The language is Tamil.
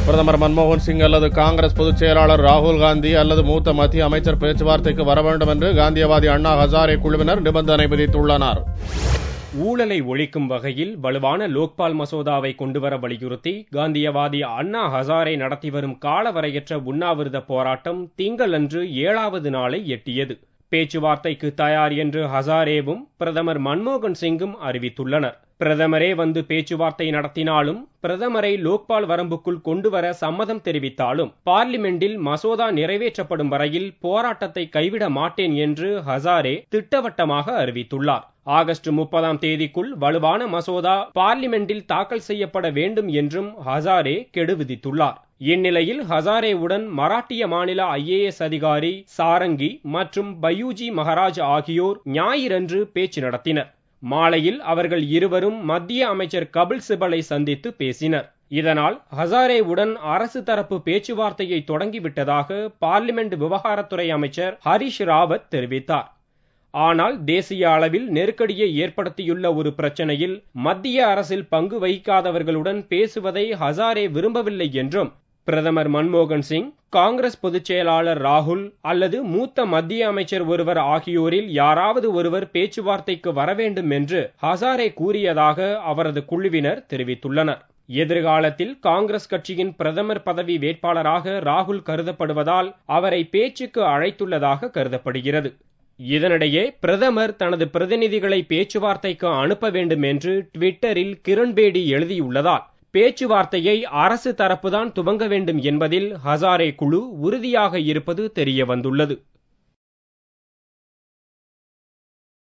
பிரதமர் மன்மோகன் சிங் அல்லது காங்கிரஸ் பொதுச் செயலாளர் ராகுல் காந்தி அல்லது மூத்த மத்திய அமைச்சர் பேச்சுவார்த்தைக்கு வர வேண்டும் என்று காந்தியவாதி அண்ணா ஹசாரே குழுவினர் நிபந்தனை விதித்துள்ளனர். ஊழலை ஒழிக்கும் வகையில் வலுவான லோக்பால் மசோதாவை கொண்டுவர வலியுறுத்தி காந்தியவாதி அண்ணா ஹசாரே நடத்தி வரும் காலவரையற்ற உண்ணாவிரத போராட்டம் திங்களன்று 7வது நாளை எட்டியது. பேச்சுவார்த்தைக்கு தயார் என்று ஹசாரேவும் பிரதமர் மன்மோகன் சிங்கும் அறிவித்துள்ளனர். பிரதமரே வந்து பேச்சுவார்த்தை நடத்தினாலும், பிரதமரை லோக்பால் வரம்புக்குள் கொண்டுவர சம்மதம் தெரிவித்தாலும், பார்லிமெண்டில் மசோதா நிறைவேற்றப்படும் வரையில் போராட்டத்தை கைவிட மாட்டேன் என்று ஹசாரே திட்டவட்டமாக அறிவித்துள்ளார். ஆகஸ்ட் 30ஆம் தேதிக்குள் வலுவான மசோதா பார்லிமெண்டில் தாக்கல் செய்யப்பட வேண்டும் என்றும் ஹசாரே கெடு விதித்துள்ளார். இந்நிலையில் ஹசாரேவுடன் மராட்டிய மாநில IAS அதிகாரி சாரங்கி மற்றும் பையூஜி மகாராஜ் ஆகியோர் ஞாயிறன்று பேச்சு நடத்தினர். மாலையில் அவர்கள் இருவரும் மத்திய அமைச்சர் கபில் சிபலை சந்தித்து பேசினர். இதனால் ஹசாரேவுடன் அரசு தரப்பு பேச்சுவார்த்தையை தொடங்கிவிட்டதாக பார்லிமெண்ட் விவகாரத்துறை அமைச்சர் ஹரிஷ் ராவத் தெரிவித்தார். ஆனால் தேசிய அளவில் நெருக்கடியை ஏற்படுத்தியுள்ள ஒரு பிரச்சனையில் மத்திய அரசில் பங்கு வகிக்காதவர்களுடன் பேசுவதை ஹசாரே விரும்பவில்லை என்றும், பிரதமர் மன்மோகன் சிங், காங்கிரஸ் பொதுச் செயலாளர் ராகுல் அல்லது மூத்த மத்திய அமைச்சர் ஒருவர் ஆகியோரில் யாராவது ஒருவர் பேச்சுவார்த்தைக்கு வர வேண்டும் என்று ஹசாரே கூறியதாக அவரது குழுவினர் தெரிவித்துள்ளனர். எதிர்காலத்தில் காங்கிரஸ் கட்சியின் பிரதமர் பதவி வேட்பாளராக ராகுல் கருதப்படுவதால் அவரை பேச்சுக்கு அழைத்துள்ளதாக கருதப்படுகிறது. இதனிடையே பிரதமர் தனது பிரதிநிதிகளை பேச்சுவார்த்தைக்கு அனுப்ப வேண்டும் என்று ட்விட்டரில் கிரண்பேடி எழுதியுள்ளதால் பேச்சுவார்த்தையை அரசு தரப்புதான் துவங்க வேண்டும் என்பதில் ஹசாரே குழு உறுதியாக இருப்பது தெரிய வந்துள்ளது.